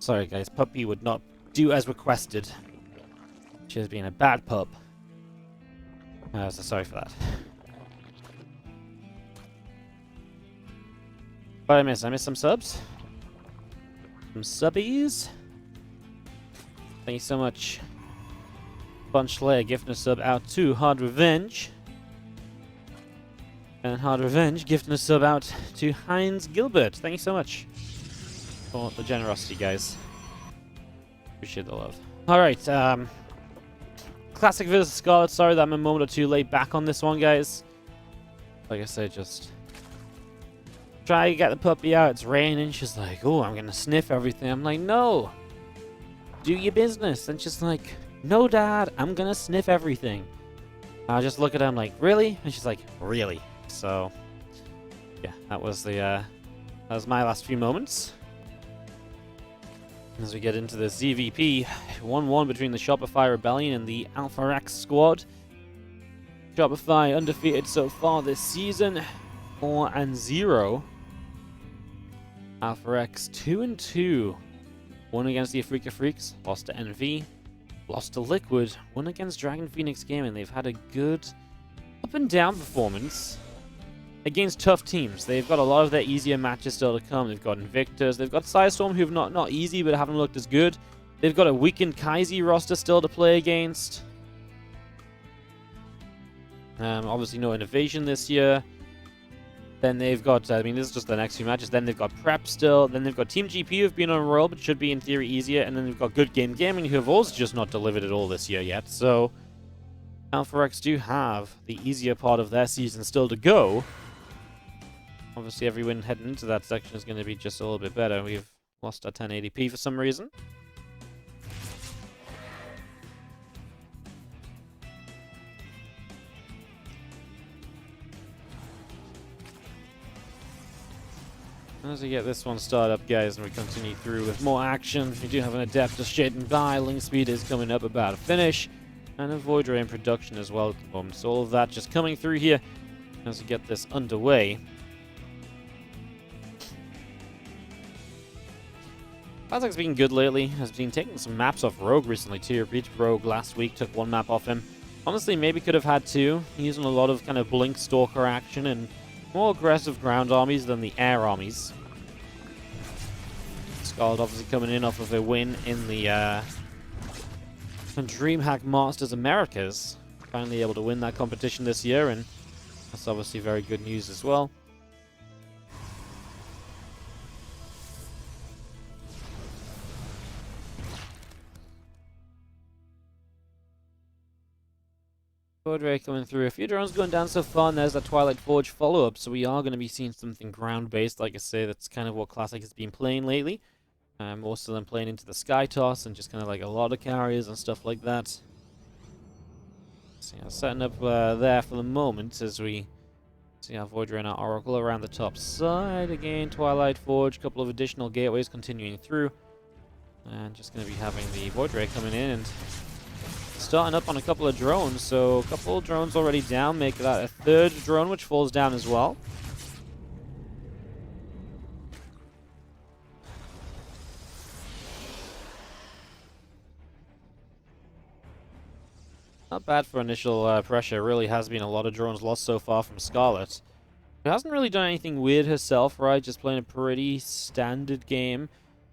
Sorry guys, puppy would not do as requested. She has been a bad pup. So sorry for that. What did I miss? I missed some subs? Some subbies? Thank you so much. Bunch Slayer gifting a sub out to Hard Revenge. And Hard Revenge gifting a sub out to Heinz Gilbert. Thank you so much for the generosity, guys. Appreciate the love. Alright, Classic versus Scarlett. Sorry that I'm a moment or two late back on this one, guys. Like I said, just try to get the puppy out. It's raining. She's like, oh, I'm going to sniff everything. I'm like, no. Do your business. And she's like, no, Dad, I'm going to sniff everything. I just look at her, I'm like, really? And she's like, really? So, yeah, that was my last few moments. As we get into the ZvP, 1-1 between the Shopify Rebellion and the Alpha X squad. Shopify undefeated so far this season, 4-0. Alpha X 2-2. Won against the Afrika Freaks, lost to NV, lost to Liquid, won against Dragon Phoenix Gaming. They've had a good up and down performance against tough teams. They've got a lot of their easier matches still to come. They've got Invictus, they've got Sidestorm, who've not easy, but haven't looked as good. They've got a weakened Kaiser roster still to play against. Obviously no innovation this year. Then they've got, I mean, this is just the next few matches. Then they've got Prep still. Then they've got Team GP, who've been on a roll, but should be in theory easier. And then they've got Good Game Gaming, who have also just not delivered at all this year yet. So Alpha X do have the easier part of their season still to go. Obviously, every win heading into that section is going to be just a little bit better. We've lost our 1080p for some reason. As we get this one started up, guys, and we continue through with more action, we do have an Adept just shading by. Link speed is coming up about to finish. And a Void Ray in production as well at the moment. So all of that just coming through here as we get this underway. Classic's been good lately. Has been taking some maps off Rogue recently too. Beat Rogue last week, took one map off him. Honestly, maybe could have had two. He's using a lot of kind of Blink Stalker action and more aggressive ground armies than the air armies. Scarlett obviously coming in off of a win in the DreamHack Masters Americas. Finally able to win that competition this year, and that's obviously very good news as well. Void Ray coming through. A few drones going down so far, and there's that Twilight Forge follow-up, so we are going to be seeing something ground-based. Like I say, that's kind of what Classic has been playing lately. More so than playing into the Sky Toss and just kind of like a lot of carriers and stuff like that. So yeah, setting up there for the moment as we see our Void Ray and our Oracle around the top side. Again, Twilight Forge, a couple of additional gateways continuing through. And just going to be having the Void Ray coming in and starting up on a couple of drones. So a couple of drones already down, make that a third drone which falls down as well. Not bad for initial pressure. Really has been a lot of drones lost so far from Scarlett. She hasn't really done anything weird herself, right? Just playing a pretty standard game.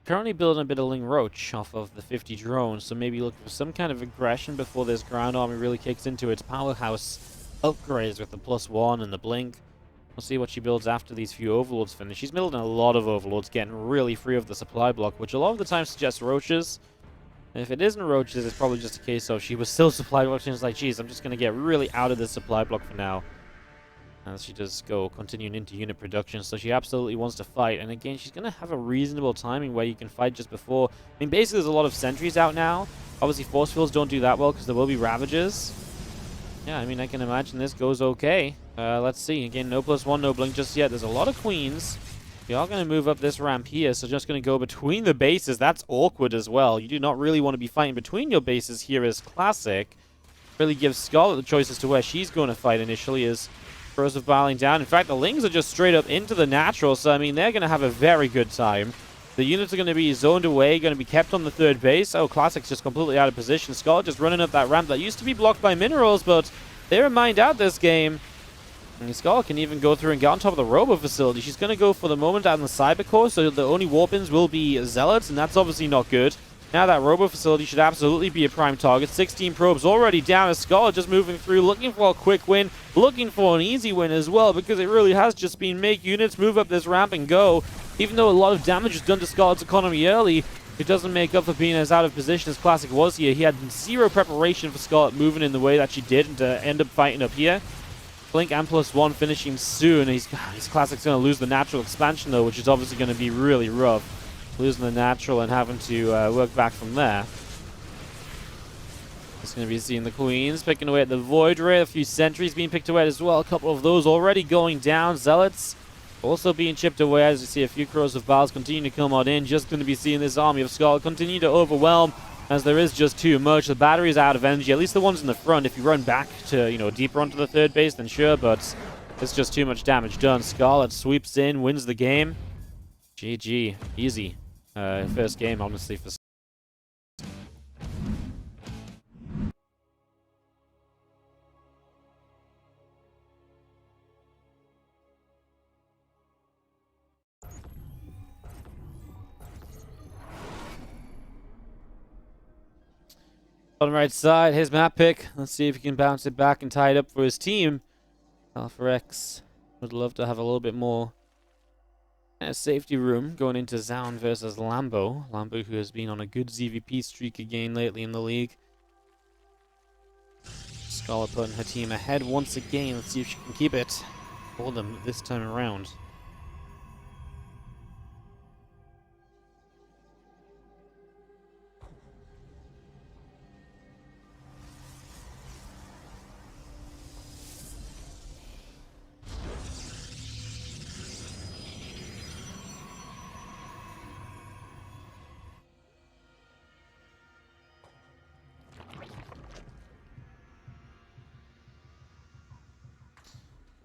Currently building a bit of Ling Roach off of the 50 drones, so maybe looking for some kind of aggression before this ground army really kicks into its powerhouse upgrades with the +1 and the Blink. We'll see what she builds after these few Overlords finish. She's building a lot of Overlords, getting really free of the supply block, which a lot of the time suggests Roaches. And if it isn't Roaches, it's probably just a case of she was still supply blocked and it's like, geez, I'm just going to get really out of this supply block for now. As she does go continuing into unit production, so she absolutely wants to fight. And again, she's going to have a reasonable timing where you can fight just before. I mean, basically, there's a lot of sentries out now. Obviously, force fields don't do that well because there will be Ravagers. Yeah, I mean, I can imagine this goes okay. Let's see. Again, no +1, no Blink just yet. There's a lot of Queens. We are going to move up this ramp here, so just going to go between the bases. That's awkward as well. You do not really want to be fighting between your bases here as Classic. Really gives Scarlett the choice as to where she's going to fight initially as Corrosive Biling down. In fact, the Lings are just straight up into the natural, so I mean, they're going to have a very good time. The units are going to be zoned away, going to be kept on the third base. Oh, Classic's just completely out of position. Scarlett just running up that ramp that used to be blocked by minerals, but they were mined out this game. And Scarlett can even go through and get on top of the robo facility. She's going to go for the moment out in the cyber core, so the only warp-ins will be Zealots, and that's obviously not good. Now that robo facility should absolutely be a prime target. 16 probes already down as Scarlett just moving through, looking for a quick win, looking for an easy win as well, because it really has just been make units move up this ramp and go. Even though a lot of damage was done to Scarlett's economy early, it doesn't make up for being as out of position as Classic was here. He had zero preparation for Scarlett moving in the way that she did and to end up fighting up here. Blink and +1 finishing soon. His Classic's going to lose the natural expansion though, which is obviously going to be really rough. Losing the natural and having to work back from there. It's going to be seeing the Queens picking away at the Void Ray. A few sentries being picked away as well. A couple of those already going down. Zealots also being chipped away as you see a few Crows of Baals continue to come on in. Just going to be seeing this army of Scarlett continue to overwhelm as there is just too much. The battery's out of energy, at least the ones in the front. If you run back to, you know, deeper onto the third base, then sure, but it's just too much damage done. Scarlett sweeps in, wins the game. GG. Easy. First game, honestly, for bottom right side, his map pick. Let's see if he can bounce it back and tie it up for his team. Alpha X would love to have a little bit more safety room going into Zaun versus Lambo. Lambo, who has been on a good ZvP streak again lately in the league. Scarlett putting her team ahead once again. Let's see if she can keep it for them this time around.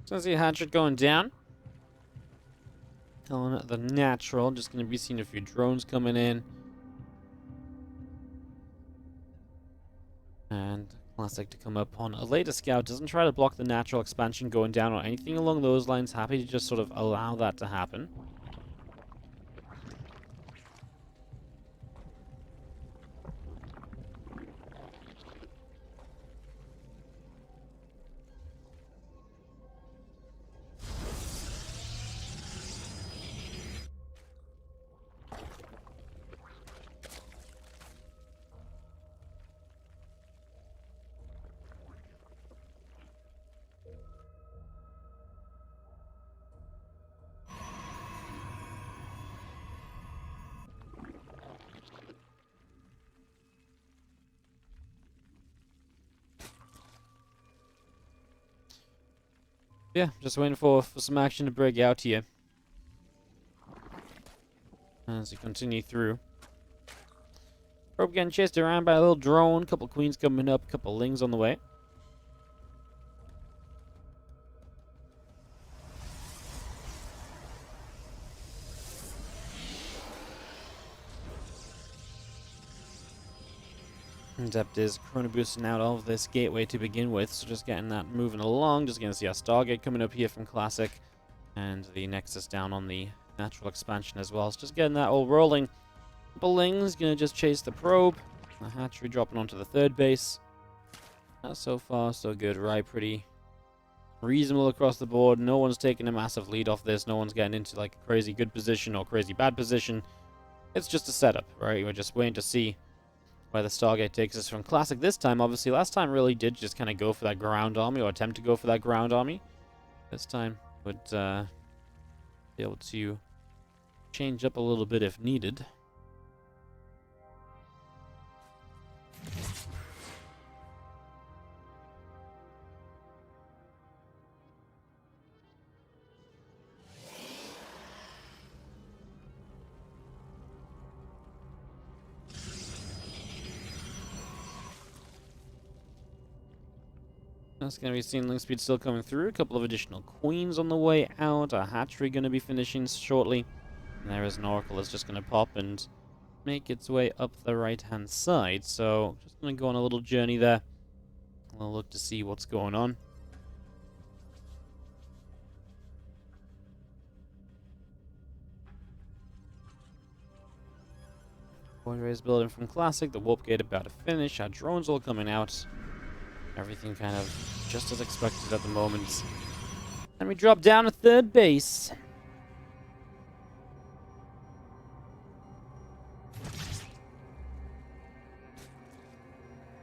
So I see a hatchet going down. On the natural, just going to be seeing a few drones coming in. And Classic to come up on a later scout. Doesn't try to block the natural expansion going down or anything along those lines. Happy to just sort of allow that to happen. Yeah, just waiting for some action to break out here. As we continue through. Probe getting chased around by a little drone. Couple queens coming up. Couple lings on the way. Depth is chrono boosting out of this gateway to begin with, so just getting that moving along. Just going to see our Stargate coming up here from Classic, and the Nexus down on the natural expansion as well. So just getting that all rolling. Ling's going to just chase the probe. The hatchery dropping onto the third base. So far, so good, right? Pretty reasonable across the board. No one's taking a massive lead off this. No one's getting into like a crazy good position or crazy bad position. It's just a setup, right? We're just waiting to see where the Stargate takes us from Classic this time. Obviously, last time really did just kind of go for that ground army, or attempt to go for that ground army. This time would be able to change up a little bit if needed. That's going to be seeing link speed still coming through. A couple of additional queens on the way out. A hatchery going to be finishing shortly. And there is an Oracle that's just going to pop and make its way up the right-hand side. So just going to go on a little journey there. We'll look to see what's going on. Void Ray is building from Classic. The Warp Gate about to finish. Our drones all coming out. Everything kind of just as expected at the moment. And we drop down to third base.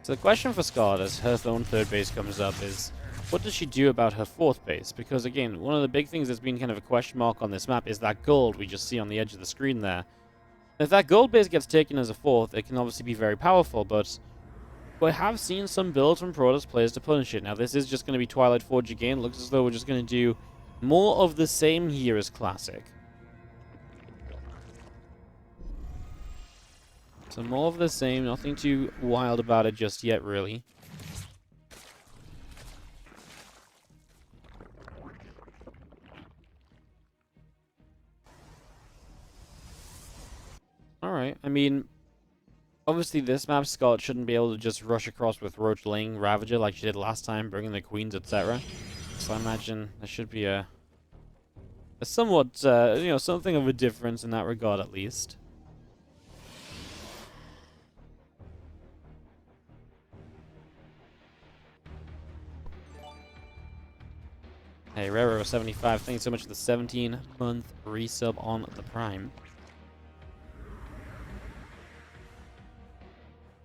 So the question for Scarlett as her own third base comes up is, what does she do about her fourth base? Because again, one of the big things that's been kind of a question mark on this map is that gold we just see on the edge of the screen there. If that gold base gets taken as a fourth, it can obviously be very powerful, but we have seen some builds from Protoss players to punish it. Now this is just going to be Twilight Forge again. It looks as though we're just going to do more of the same here as Classic. So more of the same, nothing too wild about it just yet, really. Alright, I mean, obviously this map, Scarlett shouldn't be able to just rush across with Roach laying Ravager like she did last time, bringing the Queens, etc. So I imagine there should be a somewhat, you know, something of a difference in that regard at least. Hey, Rero75, thanks so much for the 17-month resub on the Prime.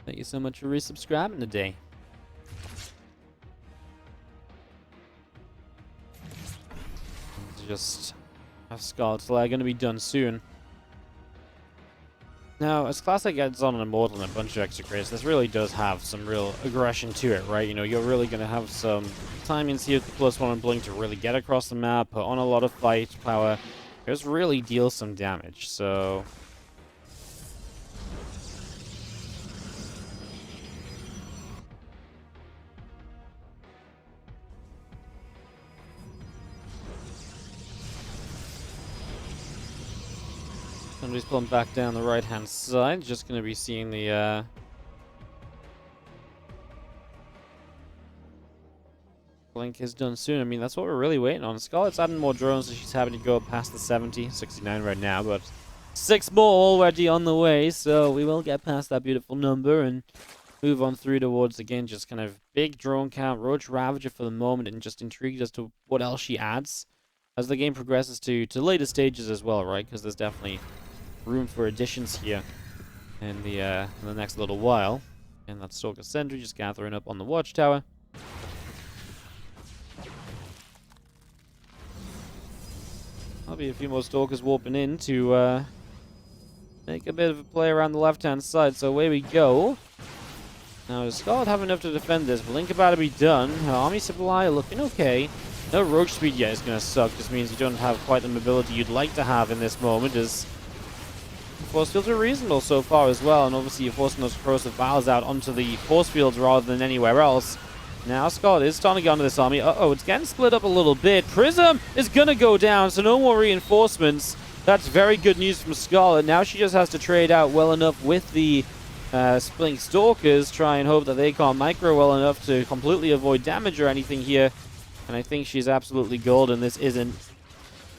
Thank you so much for resubscribing today. Just have Scarlett's Lair going to be done soon. Now, as Classic gets on an Immortal and a bunch of extra crates, this really does have some real aggression to it, right? You know, you're really going to have some timings here with the +1 and Blink to really get across the map, put on a lot of fight power, just really deal some damage, so... Somebody's pulling back down the right-hand side. Just going to be seeing the Blink is done soon. I mean, that's what we're really waiting on. Scarlett's adding more drones, so she's having to go past the 70, 69 right now, but 6 more already on the way, so we will get past that beautiful number and move on through towards, again, just kind of big drone count, Roach Ravager for the moment, and just intrigued as to what else she adds as the game progresses to later stages as well, right? Because there's definitely room for additions here in the next little while. And that's Stalker Sentry just gathering up on the watchtower. There'll be a few more Stalkers warping in to make a bit of a play around the left-hand side. So away we go. Now, does Scarlett have enough to defend this? Blink about to be done. Her army supply looking okay. No Roach speed yet is going to suck. This means you don't have quite the mobility you'd like to have in this moment, as force fields are reasonable so far as well, and obviously you're forcing those corrosive vials out onto the force fields rather than anywhere else. Now Scarlett is starting to get onto this army. Uh-oh, it's getting split up a little bit. Prism is going to go down, so no more reinforcements. That's very good news from Scarlett. Now she just has to trade out well enough with the splitting Stalkers, try and hope that they can't micro well enough to completely avoid damage or anything here. And I think she's absolutely golden. This isn't,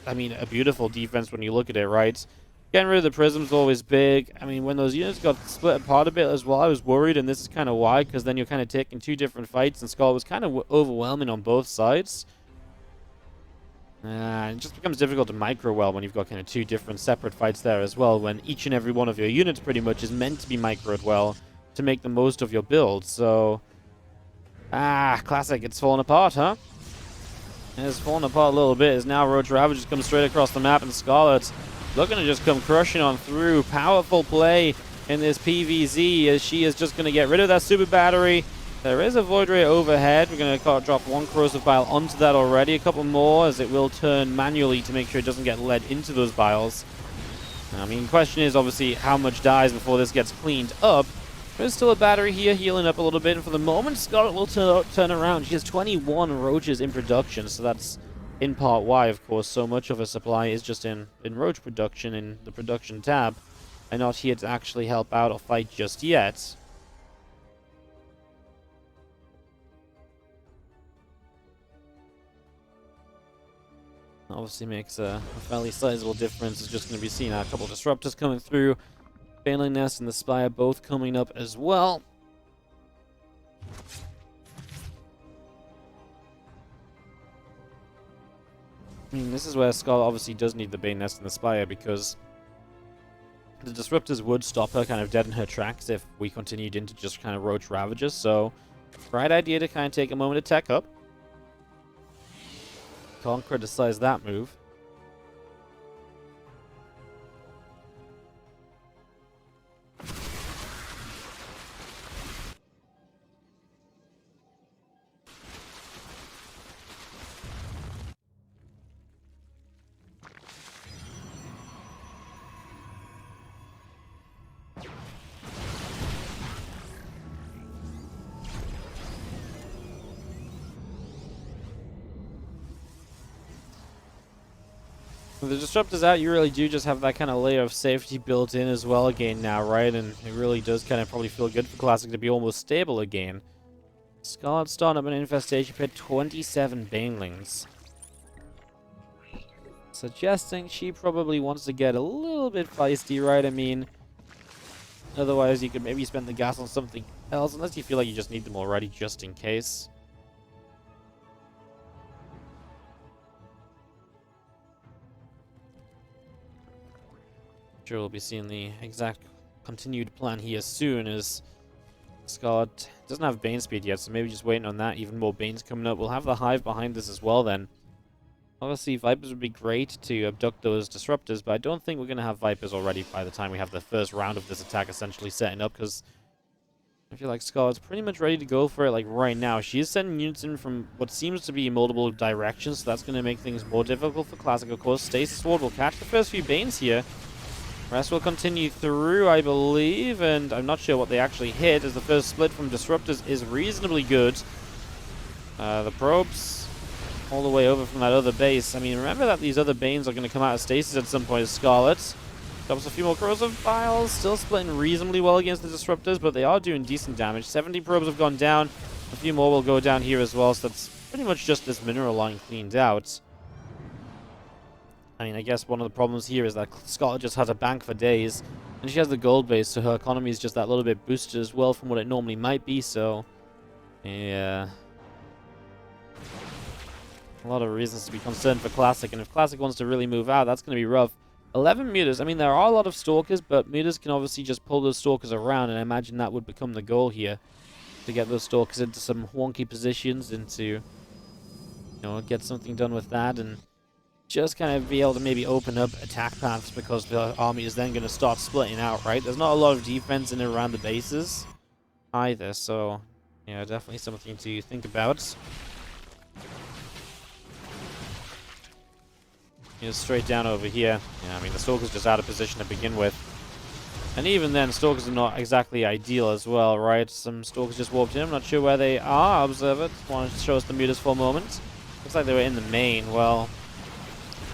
I mean, a beautiful defense when you look at it, right? Getting rid of the Prism's always big. I mean, when those units got split apart a bit as well, I was worried, and this is kind of why, because then you're kind of taking two different fights, and Scarlett was kind of overwhelming on both sides. It just becomes difficult to micro well when you've got kind of two different separate fights there as well, when each and every one of your units pretty much is meant to be microed well to make the most of your build. So, Classic, it's falling apart, huh? It's falling apart a little bit as now Roach Ravager just comes straight across the map, and Scarlett looking to just come crushing on through. Powerful play in this PVZ as she is just going to get rid of that super battery. There is a Void Ray overhead. We're going to drop one corrosive vial onto that already. A couple more as it will turn manually to make sure it doesn't get led into those vials. I mean, the question is obviously how much dies before this gets cleaned up. There's still a battery here healing up a little bit, and for the moment Scarlett will turn around. She has 21 roaches in production, so that's in part why, of course, so much of her supply is just in roach production, in the production tab, and not here to actually help out or fight just yet. Obviously makes a fairly sizable difference. It's just going to be seen a couple of disruptors coming through. Baneling Nest and the Spire both coming up as well. I mean, this is where Scarlett obviously does need the Bane Nest and the Spire, because the disruptors would stop her kind of dead in her tracks if we continued into just kind of roach Ravagers. So, right idea to kind of take a moment to tech up. Can't criticize that move. With the disruptors out, you really do just have that kind of layer of safety built in as well again now, right? And it really does kind of probably feel good for Classic to be almost stable again. Scarlett starting up an infestation pit, 27 banelings. Suggesting she probably wants to get a little bit feisty, right? I mean, otherwise you could maybe spend the gas on something else, unless you feel like you just need them already just in case. Sure, we'll be seeing the exact continued plan here soon, as Scarlett doesn't have Bane speed yet, so maybe just waiting on that. Even more Banes coming up. We'll have the Hive behind this as well then. Obviously, Vipers would be great to abduct those disruptors, but I don't think we're going to have Vipers already by the time we have the first round of this attack essentially setting up, because I feel like Scarlett's pretty much ready to go for it like right now. She is sending units in from what seems to be multiple directions, so that's going to make things more difficult for Classic, of course. Stasis Sword will catch the first few Banes here. Rest will continue through, I believe, and I'm not sure what they actually hit, as the first split from Disruptors is reasonably good. The probes all the way over from that other base. I mean, remember that these other Banes are going to come out of stasis at some point as Scarlett. Drops a few more corrosive files, still splitting reasonably well against the Disruptors, but they are doing decent damage. 70 probes have gone down, a few more will go down here as well, so that's pretty much just this mineral line cleaned out. I mean, I guess one of the problems here is that Scarlett just has a bank for days, and she has the gold base, so her economy is just that little bit boosted as well from what it normally might be, so yeah. A lot of reasons to be concerned for Classic, and if Classic wants to really move out, that's going to be rough. 11 mutas. I mean, there are a lot of Stalkers, but mutas can obviously just pull those Stalkers around, and I imagine that would become the goal here, to get those Stalkers into some wonky positions, and to, you know, get something done with that, and just kind of be able to maybe open up attack paths, because the army is then going to start splitting out, right? There's not a lot of defense in and around the bases either, so yeah, definitely something to think about. Straight down over here. Yeah, I mean, the Stalker's just out of position to begin with. And even then, Stalkers are not exactly ideal as well, right? Some Stalkers just warped in. I'm not sure where they are. Observe it. Want to show us the mutas for a moment. Looks like they were in the main. Well,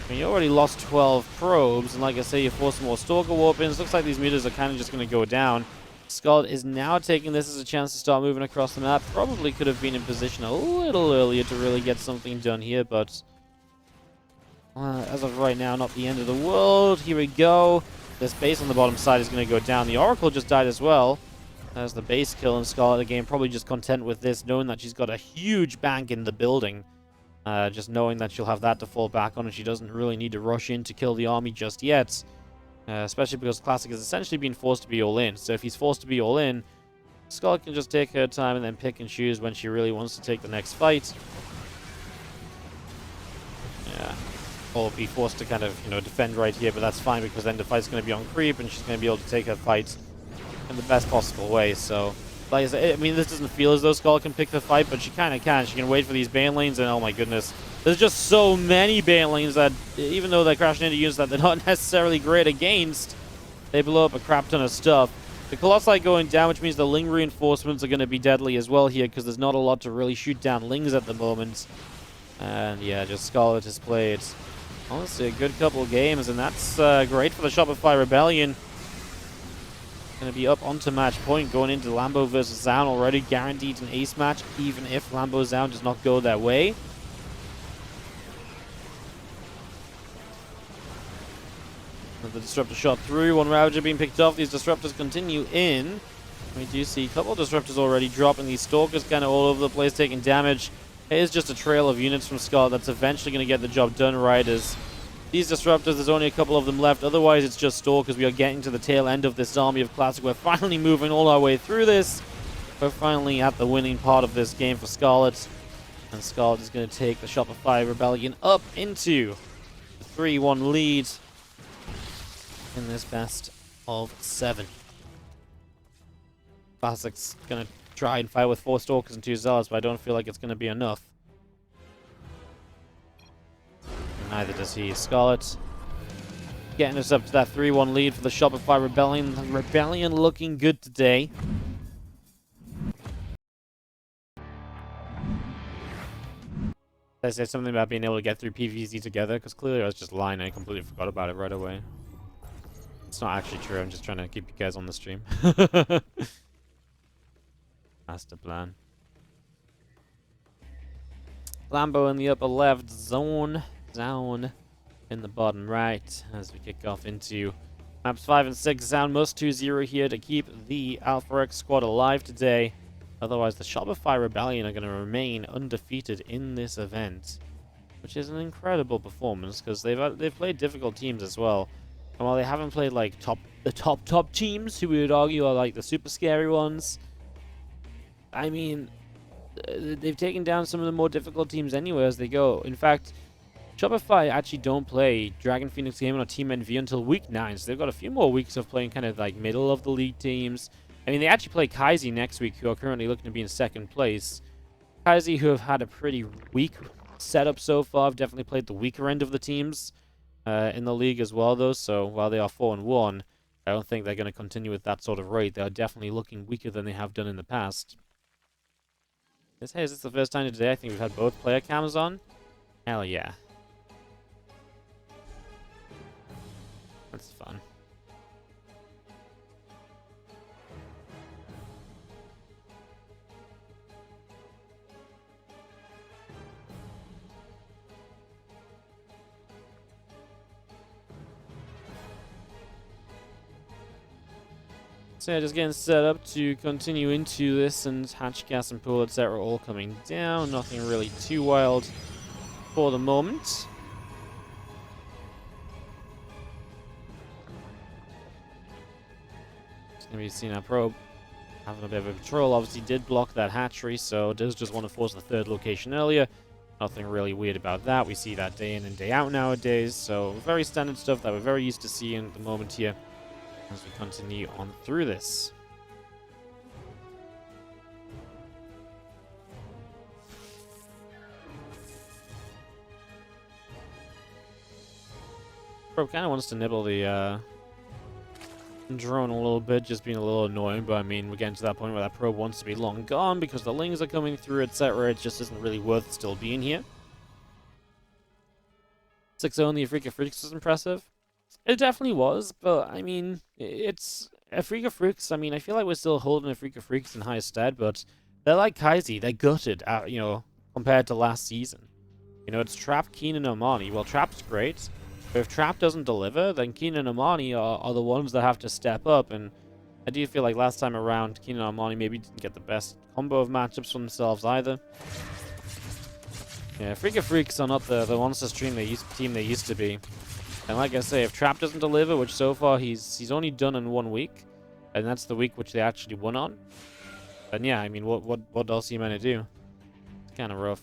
I mean, you already lost 12 probes, and like I say, you forced more Stalker warp-ins. Looks like these mutas are kind of just going to go down. Scarlett is now taking this as a chance to start moving across the map. Probably could have been in position a little earlier to really get something done here, but as of right now, not the end of the world. Here we go. This base on the bottom side is going to go down. The Oracle just died as well. There's the base kill, and Scarlett again probably just content with this, knowing that she's got a huge bank in the building. Just knowing that she'll have that to fall back on, and she doesn't really need to rush in to kill the army just yet. Especially because Classic has essentially been forced to be all in. So if he's forced to be all in, Scarlett can just take her time and then pick and choose when she really wants to take the next fight. Yeah. Or be forced to kind of, you know, defend right here, but that's fine, because then the fight's going to be on creep, and she's going to be able to take her fight in the best possible way. So, like I said, I mean, this doesn't feel as though Scarlett can pick the fight, but she kind of can. She can wait for these Bane lanes, and oh my goodness, there's just so many Bane lanes that, even though they're crashing into units that they're not necessarily great against, they blow up a crap ton of stuff. The Colossi going down, which means the Ling reinforcements are going to be deadly as well here, because there's not a lot to really shoot down Lings at the moment. And yeah, just Scarlett has played, honestly, a good couple of games, and that's great for the Shopify Rebellion. Going to be up onto match point going into Lambo versus Zaun, already guaranteed an ace match, even if Lambo Zaun does not go their way. The disruptor shot through, one Ravager being picked off. These disruptors continue in. We do see a couple of disruptors already dropping. These stalkers kind of all over the place taking damage. It is just a trail of units from Scarlett that's eventually going to get the job done right. As these disruptors, there's only a couple of them left. Otherwise, it's just stalkers. We are getting to the tail end of this army of Classic. We're finally moving all our way through this. We're finally at the winning part of this game for Scarlett. And Scarlett is going to take the Shopify Rebellion up into the 3-1 lead in this best of 7. Classic's going to try and fight with 4 Stalkers and 2 Zealots, but I don't feel like it's going to be enough. Neither does he. Scarlett getting us up to that 3-1 lead for the Shopify Rebellion. The Rebellion looking good today. I said something about being able to get through PvZ together, because clearly I was just lying. I completely forgot about it right away. It's not actually true. I'm just trying to keep you guys on the stream. Master plan. Lambo in the upper left, Zaun in the bottom right, as we kick off into maps 5 and 6. Zaun must 2-0 here to keep the Alpha X squad alive today. Otherwise, the Shopify Rebellion are going to remain undefeated in this event, which is an incredible performance because they've played difficult teams as well. And while they haven't played like the top teams, who we would argue are like the super scary ones, I mean, they've taken down some of the more difficult teams anyway as they go. In fact, Shopify actually don't play Dragon Phoenix Gaming or Team NV until week 9, so they've got a few more weeks of playing kind of like middle of the league teams. I mean, they actually play Kaizi next week, who are currently looking to be in 2nd place. Kaizi, who have had a pretty weak setup so far, have definitely played the weaker end of the teams in the league as well, though. So while they are 4-1, I don't think they're going to continue with that sort of rate. They are definitely looking weaker than they have done in the past. Hey, is this the first time today I think we've had both player cams on? Hell yeah. That's fun. So yeah, just getting set up to continue into this, and hatch, gas, and pool, etc. all coming down. Nothing really too wild for the moment. Just gonna be seeing our probe having a bit of a patrol. Obviously did block that hatchery, so does just want to force the 3rd location earlier. Nothing really weird about that. We see that day in and day out nowadays, so very standard stuff that we're very used to seeing at the moment here as we continue on through this. Probe kind of wants to nibble the drone a little bit, just being a little annoying, but I mean, we're getting to that point where that probe wants to be long gone because the lings are coming through, etc. It just isn't really worth still being here. 6-0 in the Afrika Freaks was impressive. It definitely was, but I mean, it's Afrika Freaks. I mean, I feel like we're still holding Afrika Freaks in high stead, but they're like Kaizi. They're gutted, you know, compared to last season. You know, it's Trap, Keen, and Omani. Well, Trap's great, but if Trap doesn't deliver, then Keen and Omani are the ones that have to step up. And I do feel like last time around, Keen and Omani maybe didn't get the best combo of matchups for themselves either. Yeah, Afrika Freaks are not the monster team they used to be. And like I say, if Trap doesn't deliver, which so far he's only done in 1 week, and that's the week which they actually won on, then yeah, I mean, what else are you meant to do? It's kind of rough.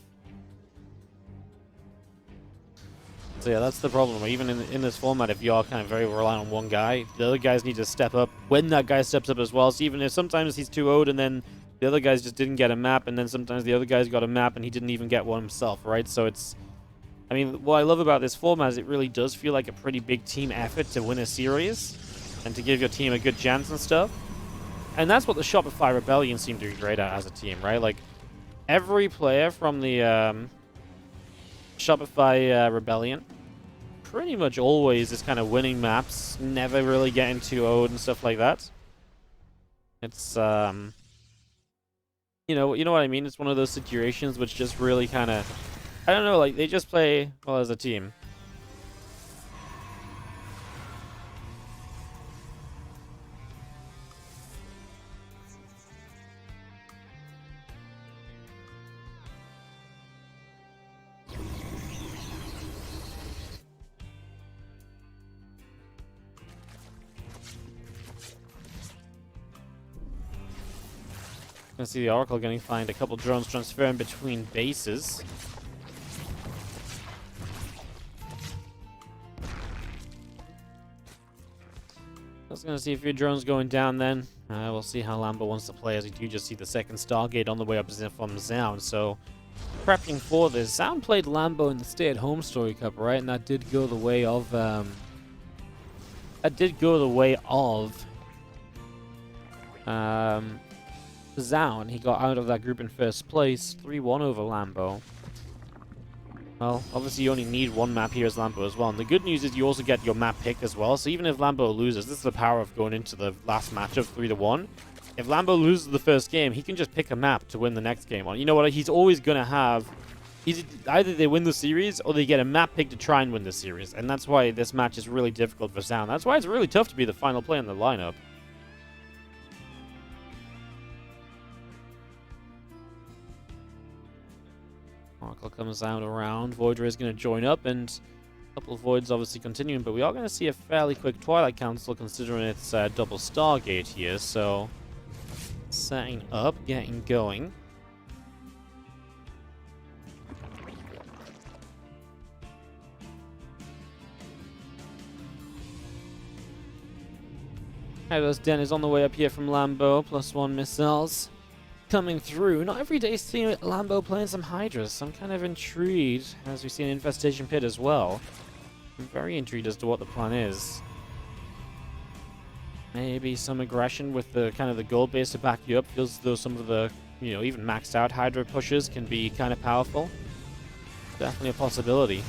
So yeah, that's the problem. Even in this format, if you are kind of very reliant on one guy, the other guys need to step up when that guy steps up as well. So even if sometimes he's too old and then the other guys just didn't get a map, and then sometimes the other guys got a map and he didn't even get one himself, right? So it's... I mean, what I love about this format is it really does feel like a pretty big team effort to win a series and to give your team a good chance and stuff. And that's what the Shopify Rebellion seem to be great at as a team, right? Like, every player from the Shopify Rebellion. Pretty much always is kind of winning maps, never really getting too old and stuff like that. It's you know what I mean. It's one of those situations which just really kind of, I don't know, like they just play well as a team. Gonna see the Oracle getting find a couple drones transferring between bases. I was gonna see a few drones going down then. We'll see how Lambo wants to play, as we do just see the second Stargate on the way up from Zound. So prepping for this. Zound played Lambo in the stay-at-home story cup, right? And that did go the way of Zound. He got out of that group in first place, 3-1 over Lambo. Well, obviously you only need one map here as Lambo as well. And the good news is you also get your map pick as well. So even if Lambo loses, this is the power of going into the last matchup 3-1. If Lambo loses the first game, he can just pick a map to win the next game on. You know what? He's always going to have... either they win the series or they get a map pick to try and win the series. And that's why this match is really difficult for Zound. That's why it's really tough to be the final play in the lineup. Oracle comes out around. Voidra is going to join up, and a couple of Voids obviously continuing, but we are going to see a fairly quick Twilight Council considering it's double Stargate here, so setting up, getting going. Those Den is on the way up here from Lambo, +1 missiles coming through. Not every day seeing Lambo playing some Hydras. I'm kind of intrigued, as we see an Infestation Pit as well. I'm very intrigued as to what the plan is. Maybe some aggression with the kind of the gold base to back you up. Feels as though some of the, you know, even maxed out Hydra pushes can be kind of powerful. Definitely a possibility.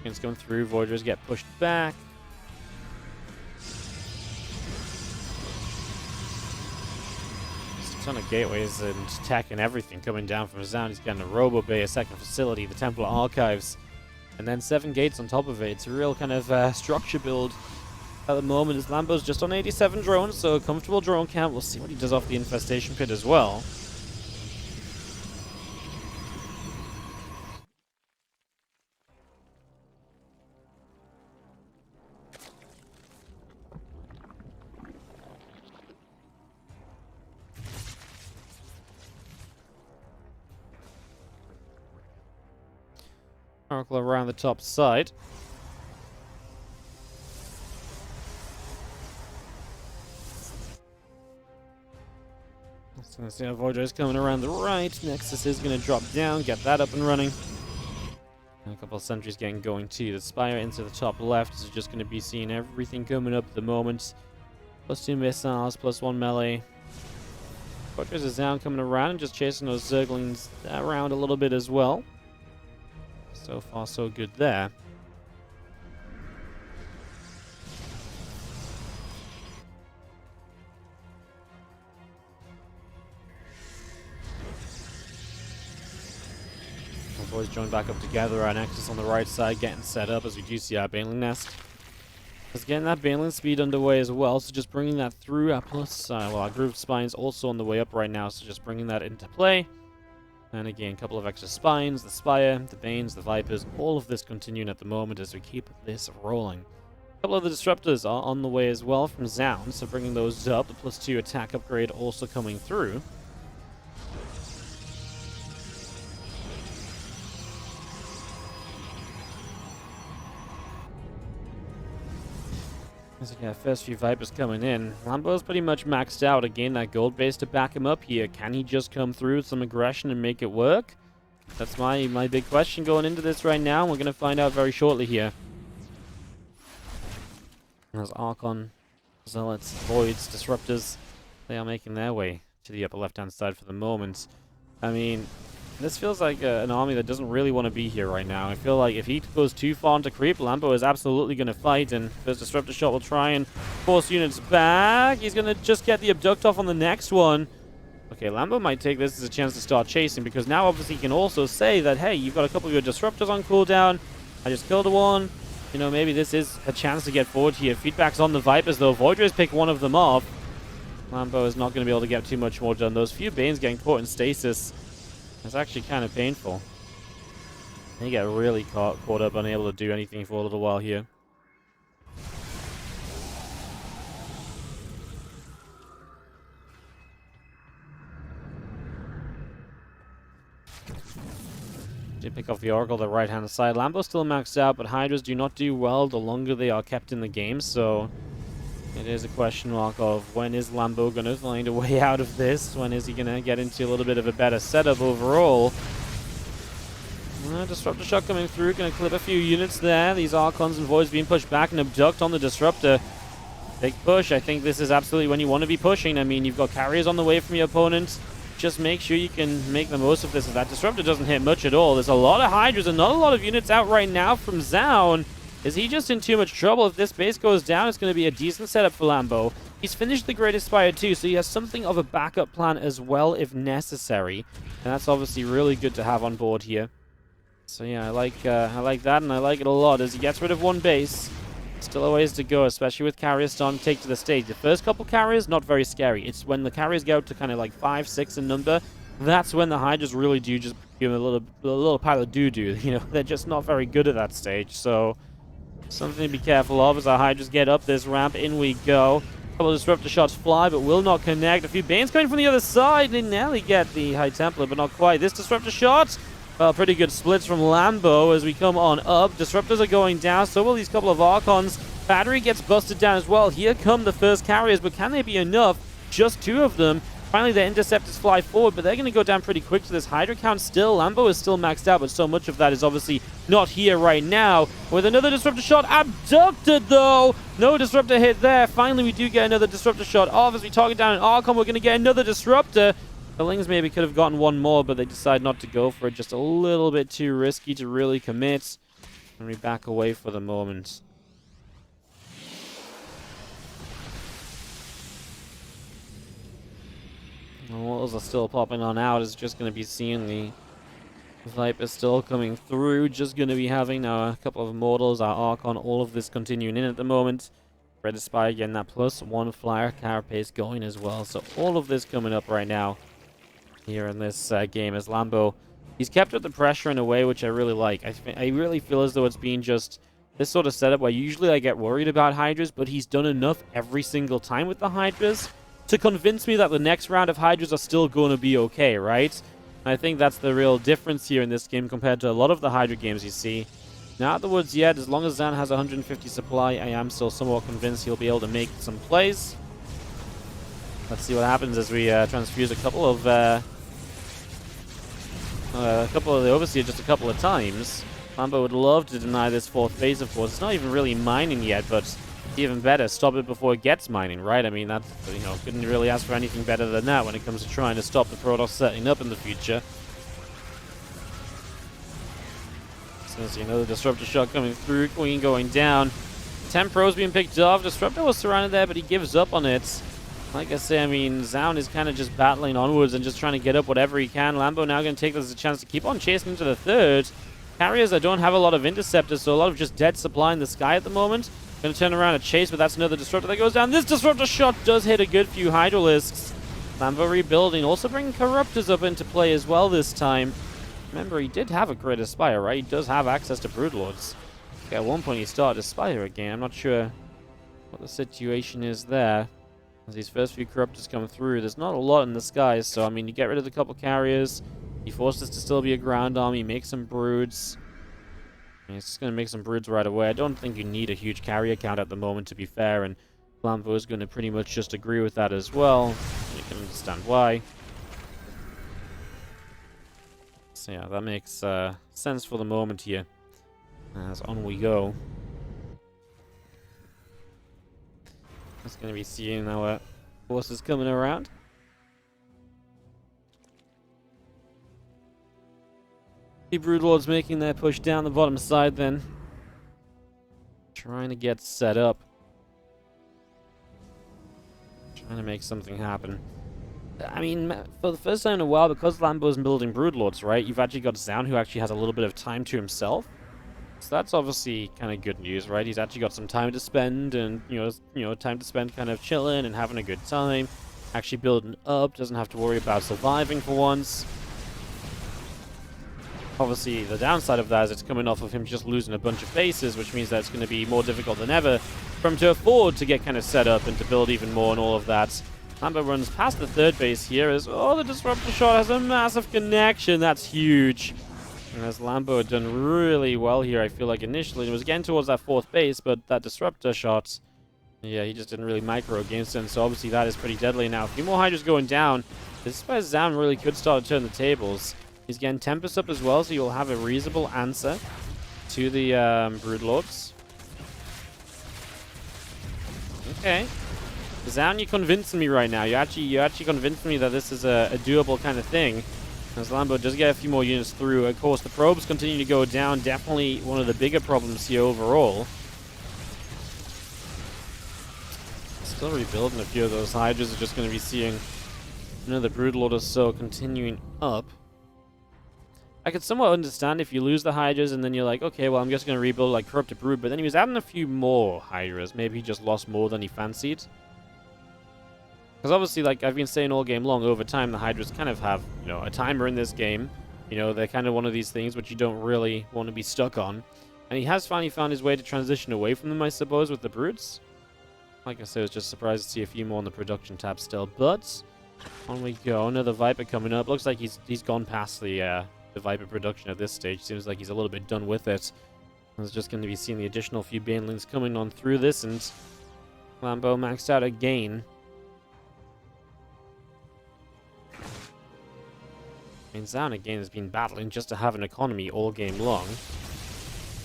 It's going through. Voiders get pushed back. Just a ton of gateways and tech and everything coming down from Zound. He's getting a Robo Bay, a second facility, the Templar Archives, and then 7 gates on top of it. It's a real kind of structure build at the moment, as Lambo's just on 87 drones, so a comfortable drone count. We'll see what he does off the Infestation Pit as well. Oracle around the top side. So see how Voidra is coming around the right. Nexus is going to drop down, get that up and running. And a couple of sentries getting going too. The Spire into the top left is just going to be seeing everything coming up at the moment. +2 missiles, +1 melee. Fortress is down, coming around and just chasing those Zerglings around a little bit as well. So far, so good there. Our boys join back up together. Our Nexus on the right side getting set up as we do see our Baneling Nest. Let's getting that Baneling speed underway as well, so just bringing that through. Our well, our Grooved Spine's also on the way up right now, so just bringing that into play. And again, a couple of extra Spines, the Spire, the Banes, the Vipers, all of this continuing at the moment as we keep this rolling. A couple of the Disruptors are on the way as well from Zound, so bringing those up. The +2 attack upgrade also coming through. So yeah, first few Vipers coming in. Lambo's pretty much maxed out. Again, that gold base to back him up here. Can he just come through with some aggression and make it work? That's my big question going into this right now. We're going to find out very shortly here. As Archon Zealots, Voids, Disruptors, they are making their way to the upper left-hand side for the moment. I mean, this feels like an army that doesn't really want to be here right now. I feel like if he goes too far into creep, Lambo is absolutely going to fight, and first Disruptor shot will try and force units back. He's going to just get the Abduct off on the next one. Okay, Lambo might take this as a chance to start chasing, because now obviously he can also say that, hey, you've got a couple of your Disruptors on cooldown. I just killed one. You know, maybe this is a chance to get forward here. Feedback's on the Vipers, though. Voiders pick one of them off. Lambo is not going to be able to get too much more done. Those few Banes getting caught in stasis. It's actually kind of painful. They get really caught up, unable to do anything for a little while here. Did pick off the Oracle the right-hand side. Lambo's still maxed out, but Hydras do not do well the longer they are kept in the game, so it is a question mark of when is Lambo going to find a way out of this? When is he going to get into a little bit of a better setup overall? Disruptor shot coming through, going to clip a few units there. These Archons and Voids being pushed back and Abduct on the Disruptor. Big push. I think this is absolutely when you want to be pushing. I mean, you've got carriers on the way from your opponent. Just make sure you can make the most of this. That Disruptor doesn't hit much at all. There's a lot of Hydras and not a lot of units out right now from Zaun. Is he just in too much trouble? If this base goes down, it's going to be a decent setup for Lambo. He's finished the Great Aspire too, so he has something of a backup plan as well if necessary. And that's obviously really good to have on board here. So yeah, I like that, and I like it a lot as he gets rid of one base. Still a ways to go, especially with carriers starting to take to the stage. The first couple carriers, not very scary. It's when the carriers go up to kind of like 5, 6 in number, that's when the Hydras really do just give them a little pile of doo-doo. You know, they're just not very good at that stage, so something to be careful of as our Hydras get up this ramp. In we go. A couple of Disruptor shots fly, but will not connect. A few Banes coming from the other side. They nearly get the High Templar, but not quite. This Disruptor shot, well, pretty good splits from Lambo as we come on up. Disruptors are going down, so will these couple of Archons. Battery gets busted down as well. Here come the first carriers, but can they be enough? Just 2 of them. Finally, the Interceptors fly forward, but they're going to go down pretty quick to this Hydra count still. Lambo is still maxed out, but so much of that is obviously not here right now. With another Disruptor shot, abducted though! No Disruptor hit there. Finally, we do get another Disruptor shot off as we target down an Archon. We're going to get another Disruptor. The Lings maybe could have gotten one more, but they decide not to go for it. Just a little bit too risky to really commit. And we back away for the moment. The walls are still popping on out. It's just going to be seeing the Viper still coming through. Just going to be having a couple of Immortals, our Archon, all of this continuing in at the moment. Red Aspire again, that +1 flyer carapace going as well. So all of this coming up right now here in this game as Lambo. He's kept up the pressure in a way which I really like. I really feel as though it's been just this sort of setup where usually I get worried about Hydras, but he's done enough every single time with the Hydras to convince me that the next round of Hydras are still going to be okay, right? And I think that's the real difference here in this game compared to a lot of the Hydra games you see. Not the woods yet. As long as Zan has 150 supply, I am still somewhat convinced he'll be able to make some plays. Let's see what happens as we transfuse a couple of the Overseer just a couple of times. Lambo would love to deny this 4th phase, of course. It's not even really mining yet, but even better, stop it before it gets mining, right? I mean, that's, you know, couldn't really ask for anything better than that when it comes to trying to stop the Protoss setting up in the future. So see another Disruptor shot coming through, Queen going down. 10 pros being picked off. Disruptor was surrounded there, but he gives up on it. Like I say, I mean, Zaun is kind of just battling onwards and just trying to get up whatever he can. Lambo now going to take this as a chance to keep on chasing into the 3rd. Carriers that don't have a lot of interceptors, so a lot of just dead supply in the sky at the moment. Going to turn around and chase, but that's another Disruptor that goes down. This Disruptor shot does hit a good few Hydralisks. Lambo rebuilding, also bringing Corruptors up into play as well this time. Remember, he did have a Great Aspire, right? He does have access to Broodlords. Okay, at one point he started Aspire again. I'm not sure what the situation is there. As these first few Corruptors come through, there's not a lot in the skies, so I mean, you get rid of the couple carriers, you force this to still be a ground army, make some broods. I mean, it's just going to make some broods right away. I don't think you need a huge carrier count at the moment, to be fair, and Lambo is going to pretty much just agree with that as well. You can understand why. So yeah, that makes sense for the moment here. As on we go. It's going to be seeing our forces coming around. The Broodlords making their push down the bottom side then. Trying to get set up. Trying to make something happen. I mean, for the first time in a while, because Lambo's building Broodlords, right, you've actually got Zaun, who actually has a little bit of time to himself. So that's obviously kind of good news, right? He's actually got some time to spend, and, you know, time to spend kind of chilling and having a good time. Actually building up, doesn't have to worry about surviving for once. Obviously, the downside of that is it's coming off of him just losing a bunch of bases, which means that it's going to be more difficult than ever for him to afford to get kind of set up and to build even more and all of that. Lambo runs past the third base here as, oh, the disruptor shot has a massive connection. That's huge. And as Lambo had done really well here, I feel like initially, it was getting towards that fourth base, but that disruptor shot, yeah, he just didn't really micro against him, so obviously that is pretty deadly now. A few more Hydras going down. This is where Zaun really could start to turn the tables. He's getting Tempest up as well, so you'll have a reasonable answer to the Broodlords. Okay. Zaun, you're convincing me right now. You actually convinced me that this is a doable kind of thing. As Lambo does get a few more units through. Of course, the probes continue to go down. Definitely one of the bigger problems here overall. Still rebuilding a few of those Hydras. Are just going to be seeing another Broodlord or so continuing up. I could somewhat understand if you lose the Hydras and then you're like, okay, well, I'm just going to rebuild like Corrupted Brood. But then he was adding a few more Hydras. Maybe he just lost more than he fancied. Because obviously, like I've been saying all game long, over time, the Hydras kind of have, you know, a timer in this game. You know, they're kind of one of these things which you don't really want to be stuck on. And he has finally found his way to transition away from them, I suppose, with the Brutes. Like I said, I was just surprised to see a few more on the production tab still. But on we go. Another Viper coming up. Looks like he's gone past the Viper production at this stage. Seems like he's a little bit done with it. I was just going to be seeing the additional few Banelings coming on through this, and Lambo maxed out again. I mean, Zaun again has been battling just to have an economy all game long.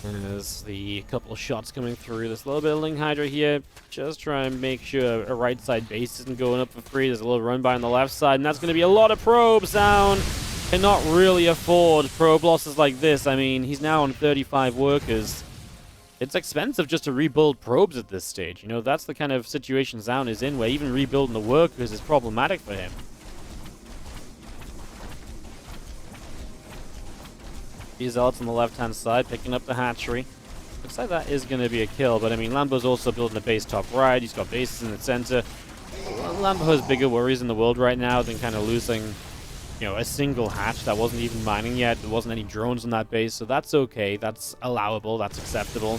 And there's the couple of shots coming through. There's a little bit of Ling Hydra here. Just try and make sure a right side base isn't going up for free. There's a little run by on the left side, and that's going to be a lot of probes. Zaun cannot really afford probe losses like this. I mean, he's now on 35 workers. It's expensive just to rebuild probes at this stage. You know, that's the kind of situation Zaun is in, where even rebuilding the workers is problematic for him. He's out on the left-hand side, picking up the hatchery. Looks like that is going to be a kill, but I mean, Lambo's also building a base top right. He's got bases in the center. Lambo has bigger worries in the world right now than kind of losing, you know, a single hatch that wasn't even mining yet. There wasn't any drones on that base, so that's okay. That's allowable. That's acceptable.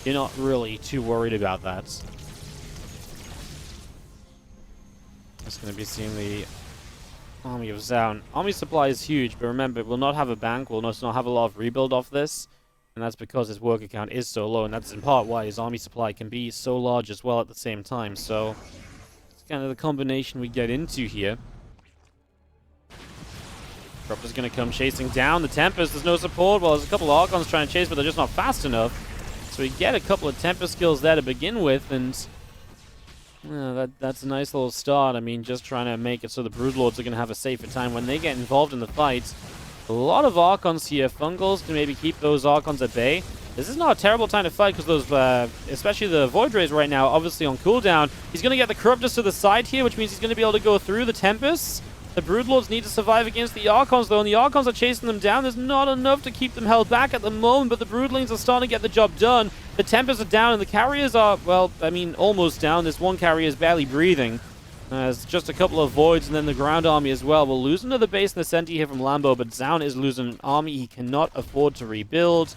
You're not really too worried about that. Just going to be seeing the Army of Zaun. Army supply is huge, but remember, we'll not have a bank, we'll not have a lot of rebuild off this, and that's because his worker count is so low, and that's in part why his army supply can be so large as well at the same time, so it's kind of the combination we get into here. Disruptor's going to come chasing down the Tempest. There's no support. Well, there's a couple of Archons trying to chase, but they're just not fast enough. So we get a couple of Tempest kills there to begin with, and that's a nice little start. I mean, just trying to make it so the Broodlords are going to have a safer time when they get involved in the fight. A lot of Archons here. Fungals to maybe keep those Archons at bay. This is not a terrible time to fight because those, especially the Void Rays right now, obviously on cooldown. He's going to get the Corruptors to the side here, which means he's going to be able to go through the Tempests. The Broodlords need to survive against the Archons, though, and the Archons are chasing them down. There's not enough to keep them held back at the moment, but the Broodlings are starting to get the job done. The Tempests are down, and the Carriers are, well, I mean, almost down. This one Carrier is barely breathing. There's just a couple of Voids, and then the Ground Army as well. We'll lose another base in the center here from Lambo, but Zaun is losing an army he cannot afford to rebuild,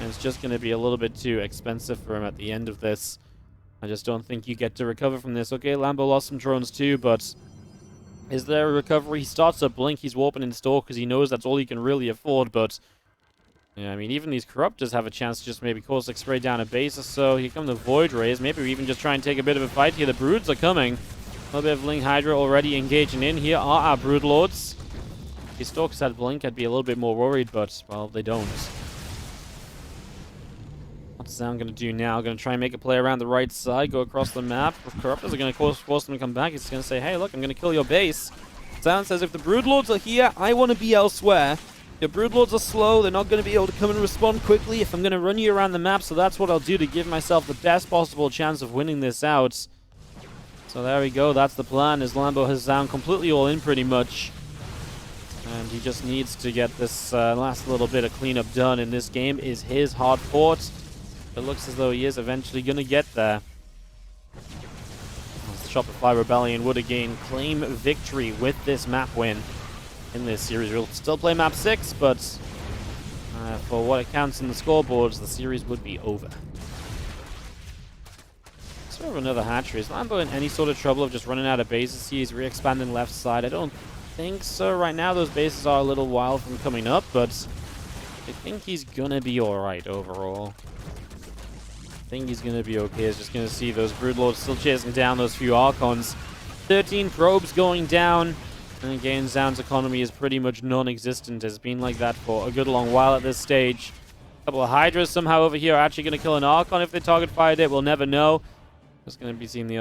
and it's just going to be a little bit too expensive for him at the end of this. I just don't think you get to recover from this. Okay, Lambo lost some drones too, but is there a recovery? He starts to blink, he's warping in store because he knows that's all he can really afford, but yeah, I mean, even these Corruptors have a chance to just maybe caustic spray down a base or so. Here come the Void Rays. Maybe we even just try and take a bit of a fight here. The Broods are coming. A little bit of Ling Hydra already engaging in. Here are our Broodlords. If these Stalkers had blink, I'd be a little bit more worried, but, well, they don't. I'll What's Sound going to do now? Going to try and make a play around the right side, go across the map. Corruptors are going to force them to come back. He's going to say, hey, look, I'm going to kill your base. Sound says, if the Broodlords are here, I want to be elsewhere. Your Broodlords are slow. They're not going to be able to come and respond quickly if I'm going to run you around the map, so that's what I'll do to give myself the best possible chance of winning this out. So there we go. That's the plan, as Lambo has Sound completely all in pretty much. And he just needs to get this last little bit of cleanup done, and this game is his hard fought. It looks as though he is eventually going to get there. The Shopify Rebellion would again claim victory with this map win in this series. We'll still play map 6, but for what it counts in the scoreboards, the series would be over. Sort of another hatchery. Is Lambo in any sort of trouble of just running out of bases? He's re-expanding left side. I don't think so. Right now, those bases are a little while from coming up, but I think he's going to be alright overall. I think he's going to be okay. He's just going to see those Broodlords still chasing down those few Archons. 13 probes going down. And again, Sound's economy is pretty much non-existent. It's been like that for a good long while at this stage. A couple of Hydras somehow over here are actually going to kill an Archon if they target fired it. We'll never know. Just going to be seeing the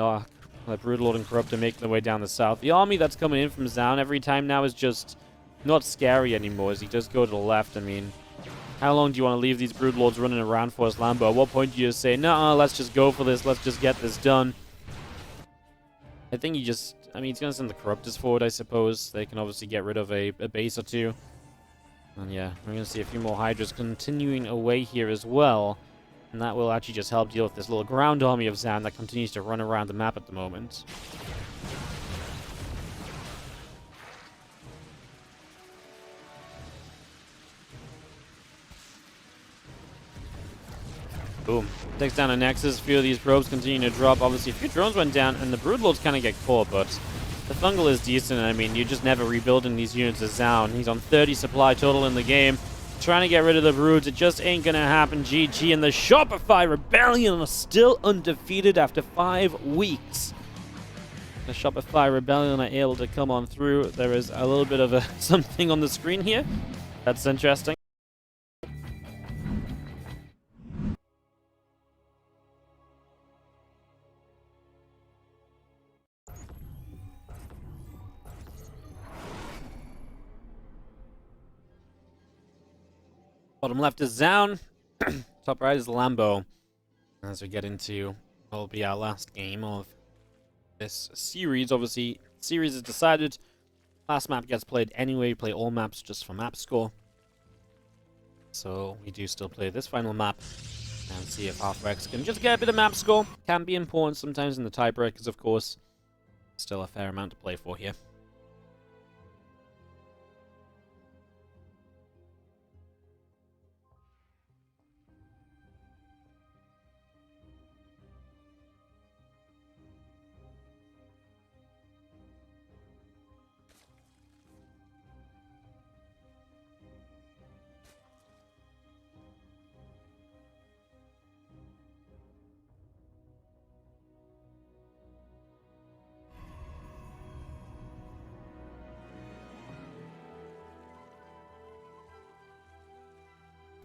Broodlord and Corruptor making their way down the south. The army that's coming in from Sound every time now is just not scary anymore, as he does go to the left. I mean, how long do you want to leave these Broodlords running around for us, Lambo? At what point do you just say, nah, let's just go for this, let's just get this done? I think he's going to send the Corruptors forward, I suppose. They can obviously get rid of a base or two. And yeah, we're going to see a few more Hydras continuing away here as well. And that will actually just help deal with this little ground army of Sound that continues to run around the map at the moment. Boom. Takes down a Nexus. A few of these probes continue to drop. Obviously, a few drones went down, and the Broodlords kind of get caught, but the Fungal is decent. I mean, you're just never rebuilding these units as Sound. He's on 30 supply total in the game. Trying to get rid of the Broods. It just ain't gonna happen. GG. And the Shopify Rebellion are still undefeated after 5 weeks. The Shopify Rebellion are able to come on through. There is a little bit of something on the screen here. That's interesting. Bottom left is Sound. Top right is Lambo. As we get into what will be our last game of this series. Obviously, series is decided. Last map gets played anyway. We play all maps just for map score. So we do still play this final map and see if Half-Rex can just get a bit of map score. Can be important sometimes in the tiebreakers, of course. Still a fair amount to play for here.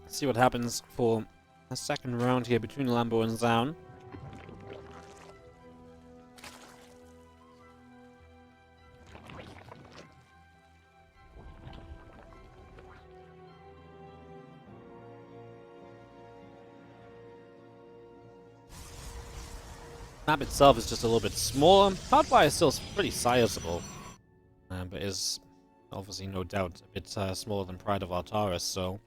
See what happens for a second round here between Lambo and Sound. Map itself is just a little bit smaller. Hardwire is still pretty sizable, but is obviously no doubt a bit smaller than Pride of Artaris, so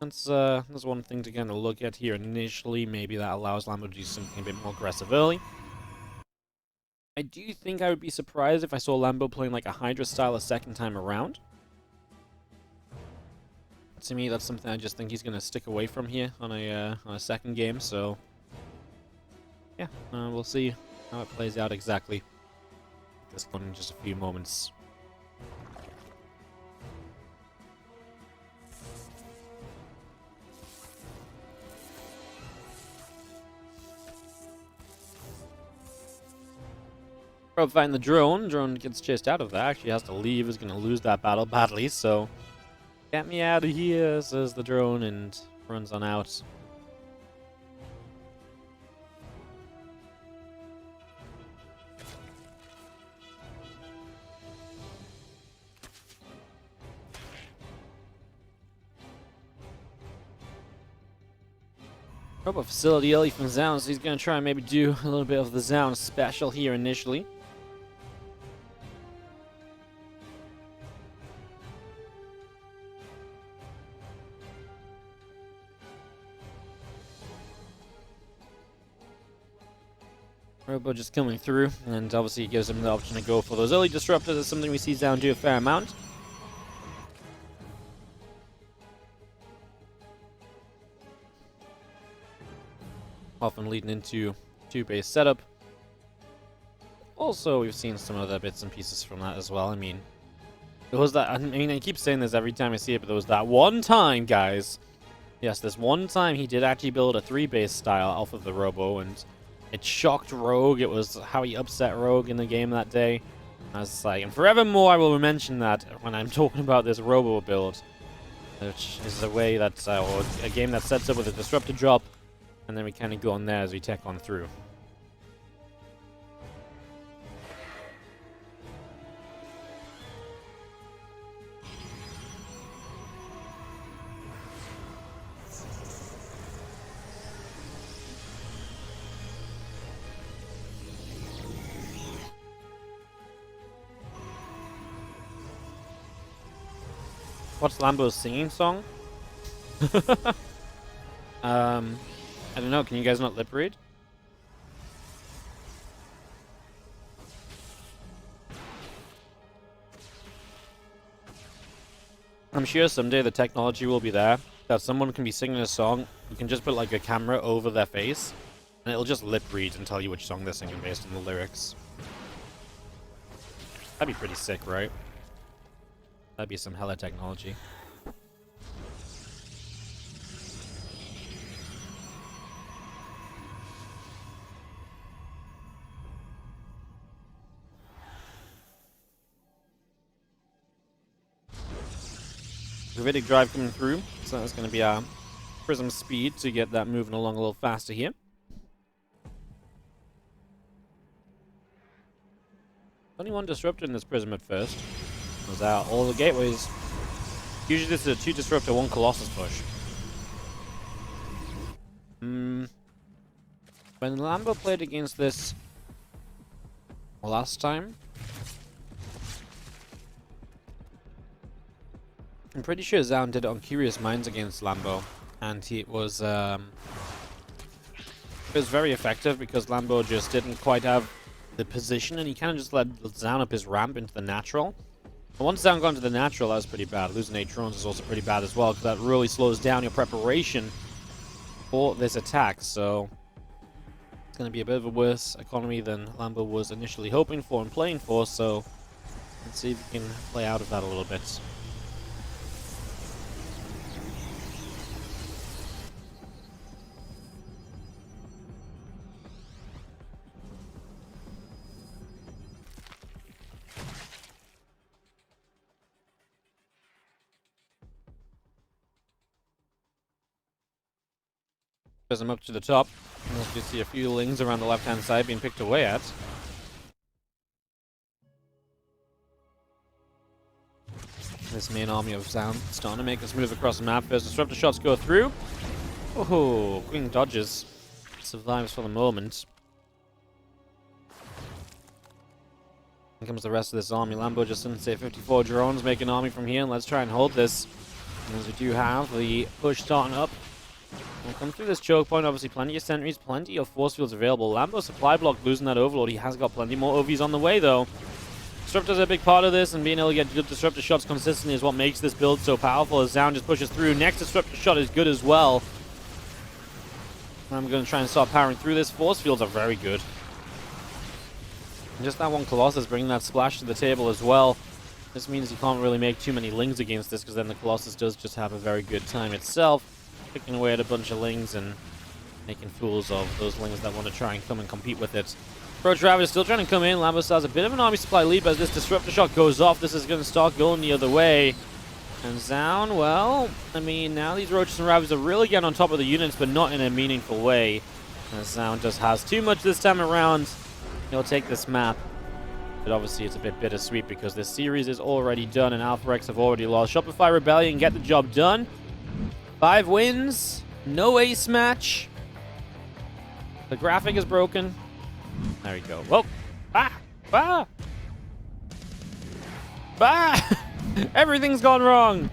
that's one thing to kind of look at here initially. Maybe that allows Lambo to do something a bit more aggressive early. I do think I would be surprised if I saw Lambo playing like a Hydra style a second time around. To me, that's something I just think he's going to stick away from here on a second game, so yeah, we'll see how it plays out exactly. This one in just a few moments. Probe fighting the drone. Drone gets chased out of that. Actually has to leave. Is going to lose that battle badly. So, get me out of here, says the drone, and runs on out. Robot facility early from Zound, so he's going to try and maybe do a little bit of the Zound special here initially. Robo just coming through, and obviously it gives him the option to go for those early disruptors. It's something we see Zound do a fair amount. Often leading into two-base setup. Also, we've seen some other bits and pieces from that as well. I mean, there was that. I mean, I keep saying this every time I see it, but there was that one time, guys. Yes, this one time he did actually build a 3-base style off of the Robo, and it shocked Rogue. It was how he upset Rogue in the game that day. I was like, and forevermore I will mention that when I'm talking about this Robo build, which is a way that, or a game that sets up with a disruptor drop, and then we kind of go on there as we tech on through. What's Lambo's singing song? I don't know. Can you guys not lip read? I'm sure someday the technology will be there that someone can be singing a song. You can just put like a camera over their face, and it'll just lip read and tell you which song they're singing based on the lyrics. That'd be pretty sick, right? That'd be some hella technology. Gravitic drive coming through, so that's going to be our prism speed to get that moving along a little faster here. Only one disruptor in this prism at first. Was out all the gateways. Usually this is a 2 disruptor, 1 Colossus push. When Lambo played against this last time, I'm pretty sure Zound did it on Curious Minds against Lambo, and it was very effective because Lambo just didn't quite have the position, and he kind of just let Zound up his ramp into the natural. But once Zound got into the natural, that was pretty bad. Losing 8 drones is also pretty bad as well, because that really slows down your preparation for this attack. So it's going to be a bit of a worse economy than Lambo was initially hoping for and playing for. So let's see if we can play out of that a little bit. As I'm up to the top, as you see a few lings around the left-hand side being picked away at. This main army of Zound starting to make this move across the map. First disruptor shots go through. Oh, Queen dodges. Survives for the moment. Here comes the rest of this army. Lambo just didn't say 54 drones, make an army from here, and let's try and hold this. As we do have the push starting up. We'll come through this choke point. Obviously, plenty of sentries, plenty of force fields available. Lambo supply block losing that overload. He has got plenty more OVs on the way, though. Disruptors are a big part of this, and being able to get good disruptor shots consistently is what makes this build so powerful. As Zound just pushes through. Next disruptor shot is good as well. I'm going to try and start powering through this. Force fields are very good. And just that one Colossus bringing that splash to the table as well. This means you can't really make too many lings against this, because then the Colossus does just have a very good time itself. Picking away at a bunch of lings and making fools of those lings that want to try and come and compete with it. Approach Rabbit is still trying to come in. Lambos has a bit of an army supply lead, but as this disruptor shot goes off, this is going to start going the other way. And Zound, well, I mean, now these Roaches and Rabbits are really getting on top of the units, but not in a meaningful way. And Zound just has too much this time around. He'll take this map. But obviously it's a bit bittersweet because this series is already done and Alpha X have already lost. Shopify Rebellion get the job done. 5 wins, no ace match. The graphic is broken. There we go. Whoa. Ah! Ah! Ah! Everything's gone wrong!